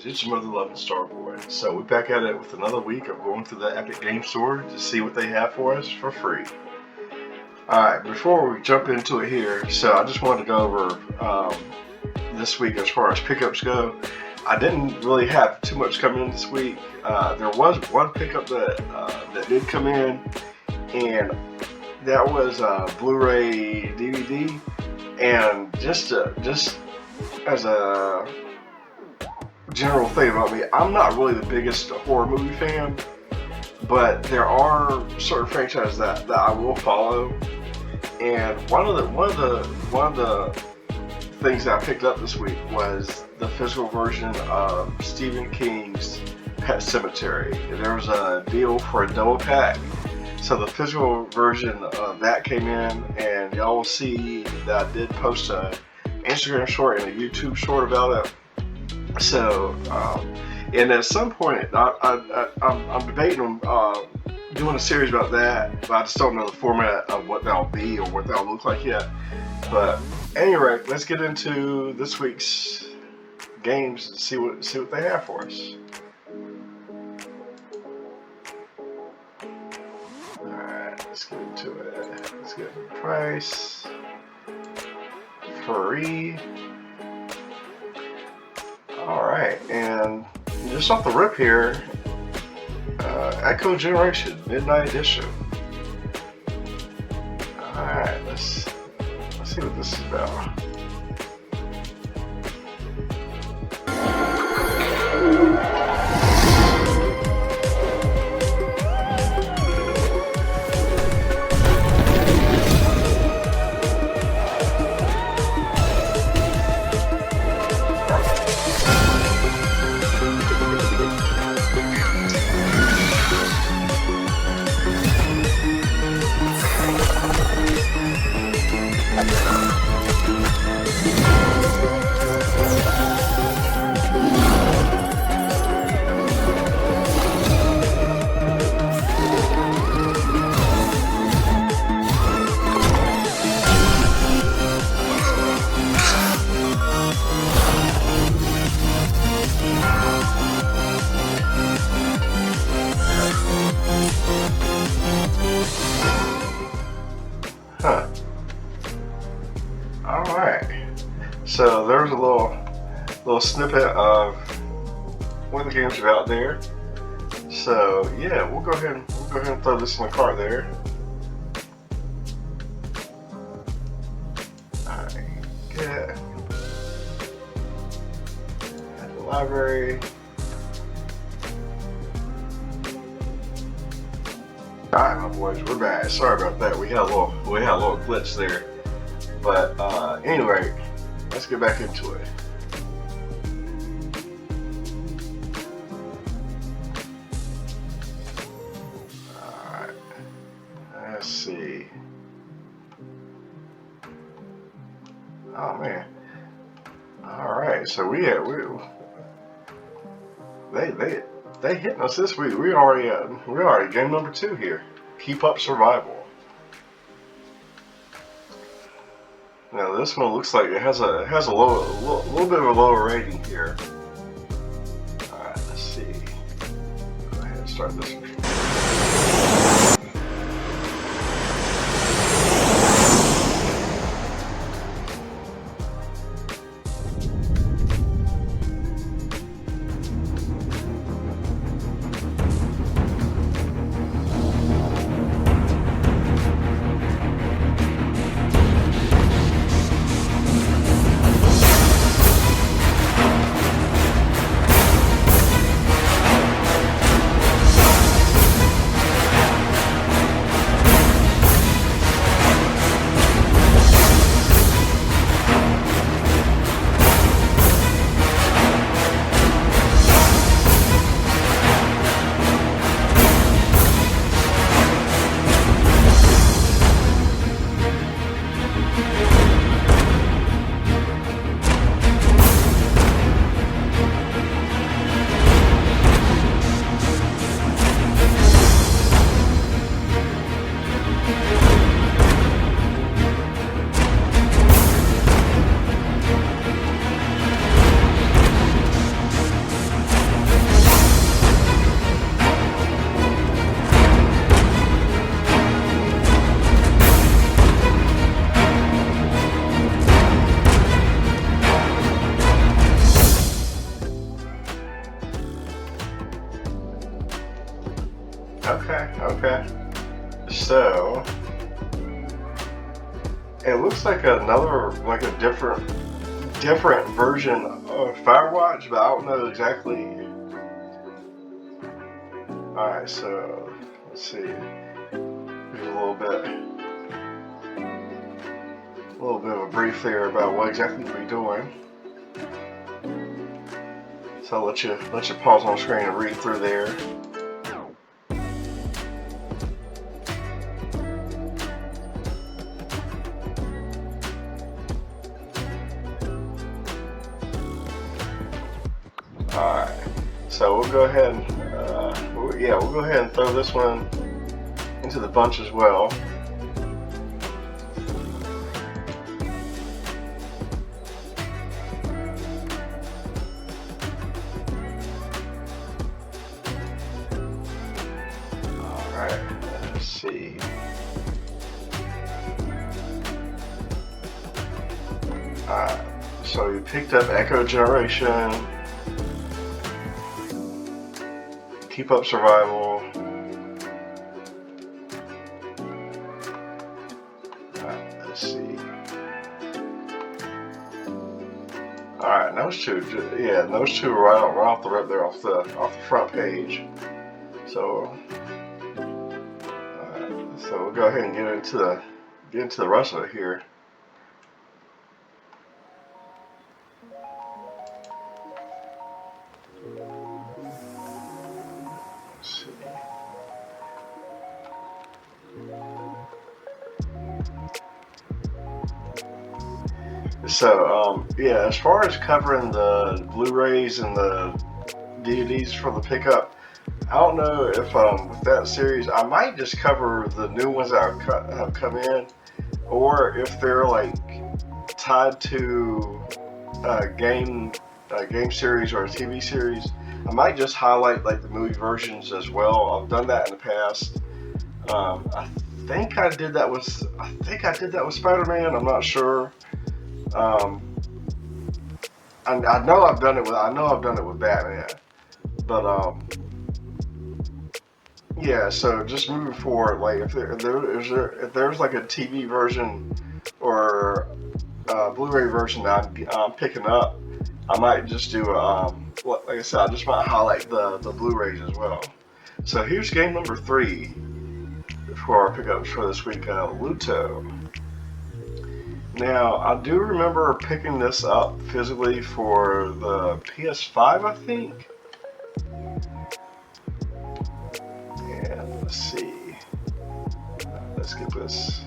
boys, it's your mother-loving Starboy. So we're back at it with another week of going through the Epic Game Store to see what they have for us for free. Alright, before we jump into it here, so I just wanted to go over this week as far as pickups go. I didn't really have too much coming in this week. There was one pickup that did come in, and that was a Blu-ray DVD. And just as a general thing about me, I'm not really the biggest horror movie fan, but there are certain franchises that I will follow. And one of the things that I picked up this week was the physical version of Stephen King's Pet Sematary. There was a deal for a double pack, so the physical version of that came in, and y'all will see that I did post a Instagram short and a YouTube short about it. So, and at some point, I'm debating on doing a series about that, but I just don't know the format of what that'll be or what that'll look like yet. But anyway, let's get into this week's games and see what they have for us. Alright, let's get into it. Let's get the price. Free. Alright, and just off the rip here, Echo Generation Midnight Edition. Alright, let's see what this is about. Huh. Alright. So there's a little snippet of what the game's about there. So yeah, we'll go ahead and throw this in the cart there. Alright, get at the library. Alright, my boys, we're back. Sorry about that. We had a little glitch there. But anyway, let's get back into it. Alright. Let's see. Oh man. Alright, so they hitting us this week. We already game number 2 here. Keep Up Survival. Now this one looks like it has a little bit of a lower rating here. All right, let's see. Go ahead and start this one. Okay. So it looks like another, like a different version of Firewatch, but I don't know exactly. Alright, so let's see. Here's a little bit of a brief there about what exactly we'll be doing. So I'll let you pause on screen and read through there. Alright, so we'll go ahead and we'll go ahead and throw this one into the bunch as well. Alright, let's see. So you picked up Echo Generation, Keep Up Survival. Let's see. Alright, those two, those two are right off the rip there, off the front page. So, so we'll go ahead and get into the rest of it here. Let's see. So, as far as covering the Blu-rays and the DVDs for the pickup, I don't know if with that series, I might just cover the new ones that have come in, or if they're like tied to a game series or a TV series, I might just highlight like the movie versions as well. I've done that in the past. I think I did that with Spider-Man. I'm not sure. I know I've done it with Batman, but yeah. So just moving forward, like if there's like a TV version or Blu-ray version that I'm picking up, I might just do like I said, I just might highlight the Blu-rays as well. So here's game number 3 for our pickups for this week, Luto. Now, I do remember picking this up physically for the PS5, I think. And let's see. Let's get this.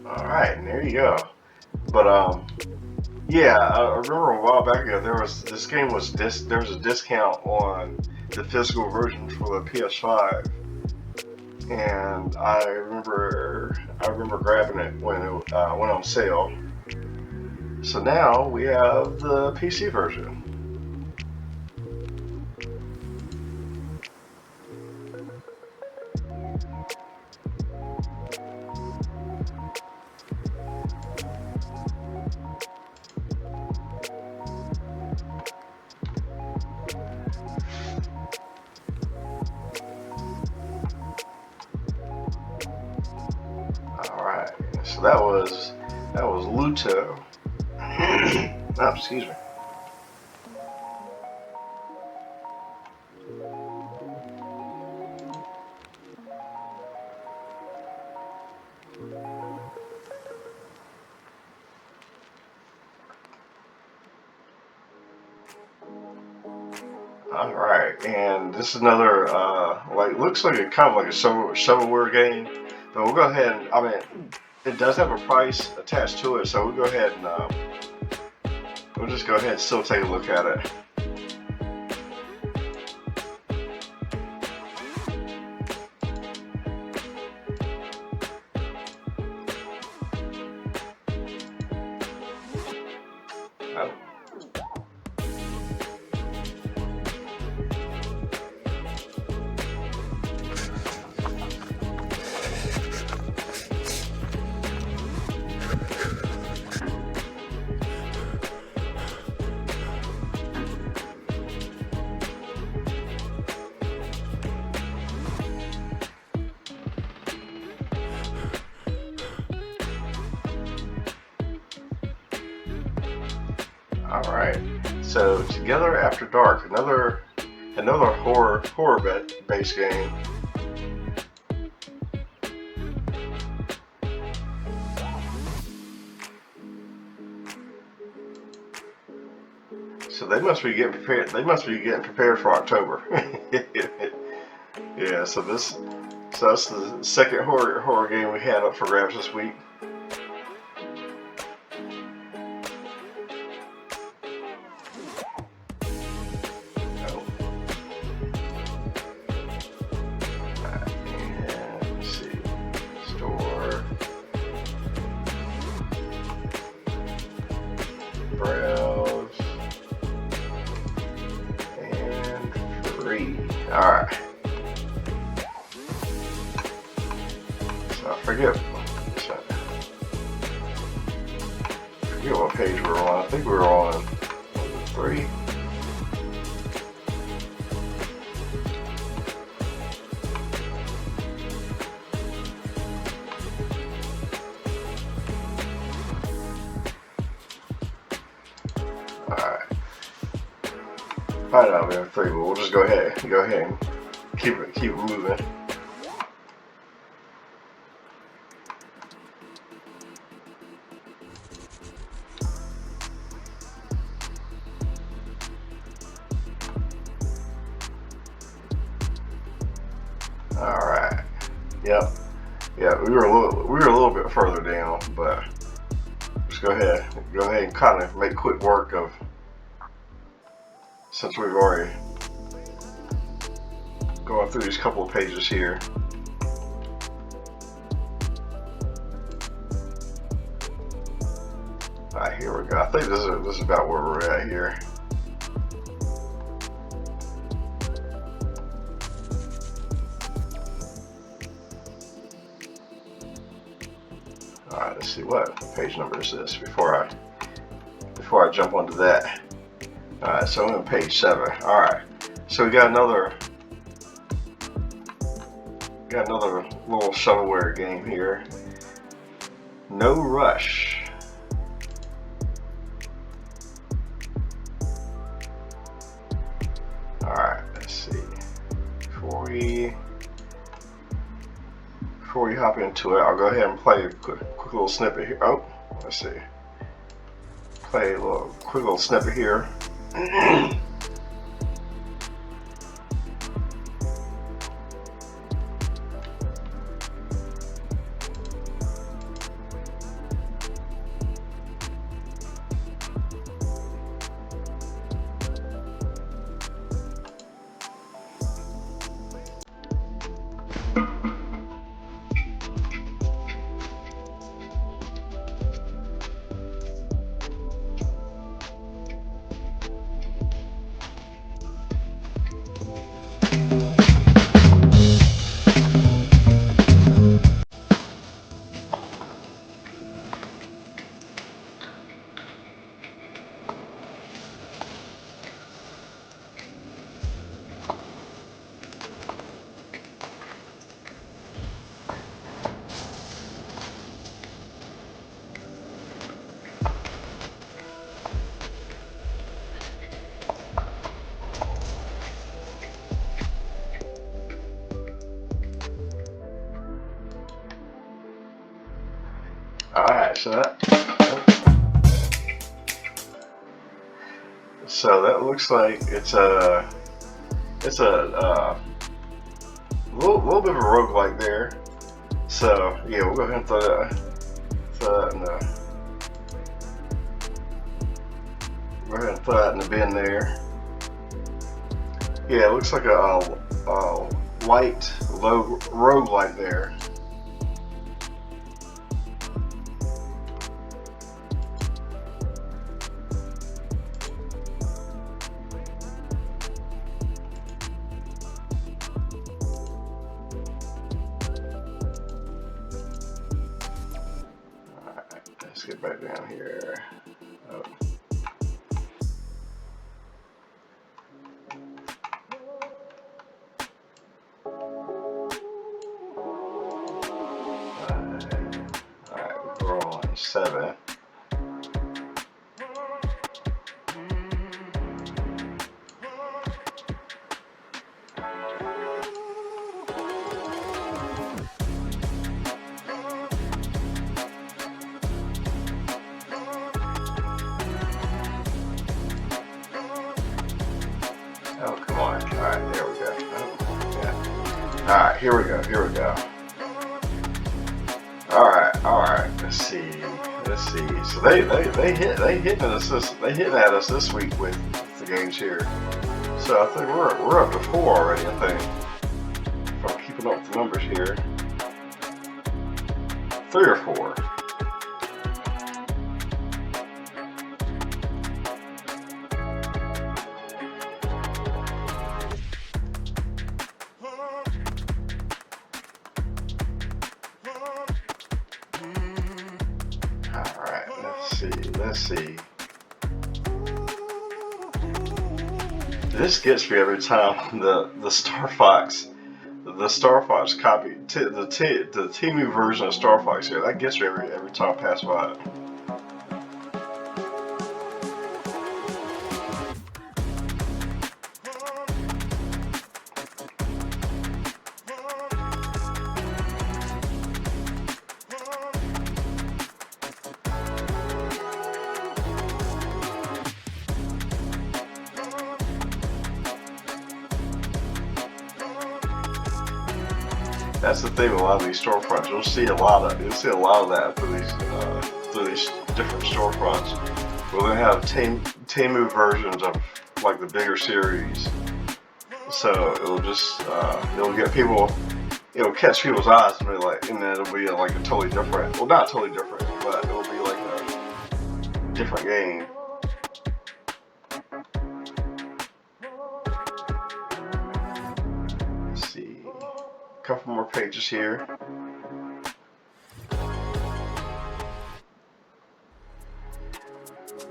Alright, and there you go. But yeah, I remember a while back ago there was a discount on the physical version for the PS5, and I remember grabbing it when it went on sale. So now we have the PC version. Alright, so that was Luto. Oh, excuse me. Alright, and this is another, looks like kind of like a shovelware game, but we'll go ahead and, it does have a price attached to it, so we'll go ahead and, we'll just go ahead and still take a look at it. Oh. All right. So Together After Dark, another horror based game. So they must be getting prepared. They must be getting prepared for October. Yeah. So that's the second horror game we had up for grabs this week. Browse and free. Alright. So I forget what page we were on. I think we were on 3. Alright. I know we have 3, but we'll just go ahead and keep it moving. Alright. Yep. Yeah, we were a little bit further down, but just go ahead and kind of make quick work of, since we've already gone through these couple of pages here. Alright, here we go. I think this is about where we're at here. Alright, let's see what page number is this before I jump onto that. Alright, so I'm on page 7. Alright, so we got another little shovelware game here. No Rush. Alright, let's see. Before we hop into it, I'll go ahead and play a quick little snippet here. Oh, let's see. Play a quick little snippet here. Alright, so that looks like it's a little bit of a roguelike there. So yeah, we'll go ahead and throw that in the bin there. Yeah, it looks like a light low roguelike there. let's get back down here. Oh. Alright, we're on 7. Oh, come on. Alright, there we go. Oh, yeah. Alright, here we go. Alright, let's see. So they hitting at us this week with the games here. So I think we're up to 4 already, I think. If I'm keeping up with the numbers here. 3 or 4. Let's see. This gets me every time the Star Fox copy the Temu version of Star Fox here. That gets me every time I pass by it. That's the thing with a lot of these storefronts. You'll see a lot of that through these different storefronts, where they have Temu versions of like the bigger series. So it'll get people, it'll catch people's eyes and be like, and then it'll be like a totally different, well, not totally different, but it'll be like a different game. Couple more pages here.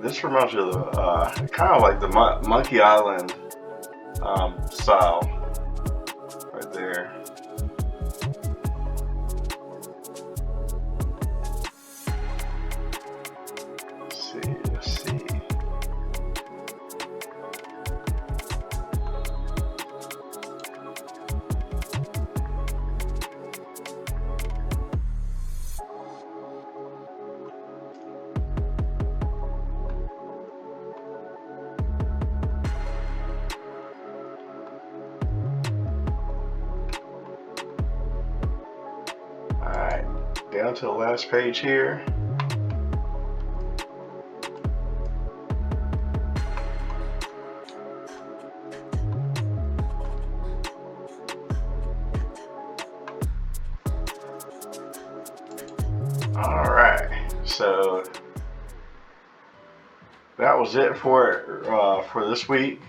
This reminds me of kind of like the Monkey Island style right there. Let's see. Down to the last page here. Alright, so that was it for this week.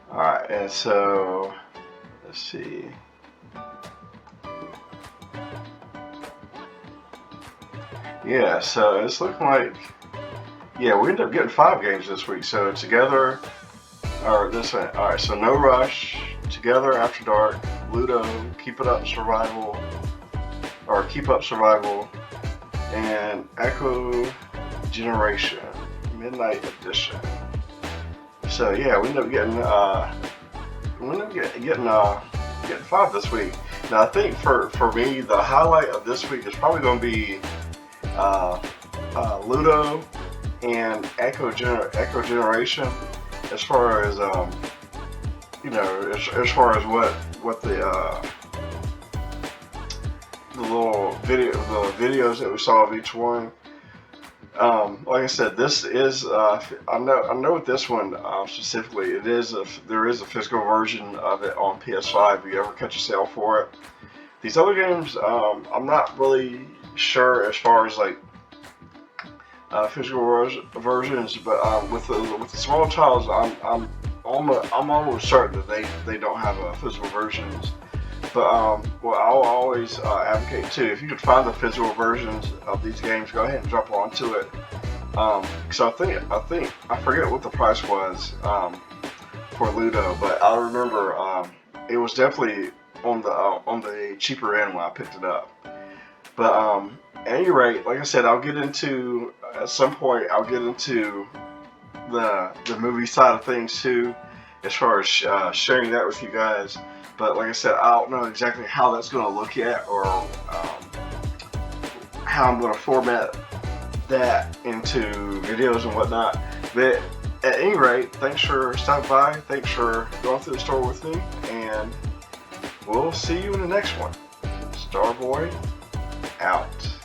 Alright, and so let's see. Yeah, so it's looking like, yeah, we ended up getting 5 games this week. So Together, or this one, alright, so No Rush, Together, After Dark, Ludo, Keep Up Survival, and Echo Generation, Midnight Edition. So yeah, we ended up getting 5 this week. Now I think for me, the highlight of this week is probably going to be Ludo and Echo Generation, as far as as far as what the little videos that we saw of each one. Like I said, this is I know with this one specifically, there is a physical version of it on PS5 if you ever catch a sale for it. These other games, I'm not really sure as far as like physical versions, but with the small titles, I'm almost certain that they don't have physical versions. Well, I'll always advocate too. If you could find the physical versions of these games, go ahead and jump onto it. So I forget what the price was for Ludo, but I remember it was definitely on the cheaper end when I picked it up. But at any rate, like I said, at some point I'll get into the movie side of things too, as far as sharing that with you guys. But like I said, I don't know exactly how that's going to look at, or how I'm going to format that into videos and whatnot. But at any rate, thanks for stopping by. Thanks for going through the store with me, and we'll see you in the next one. Starboy out.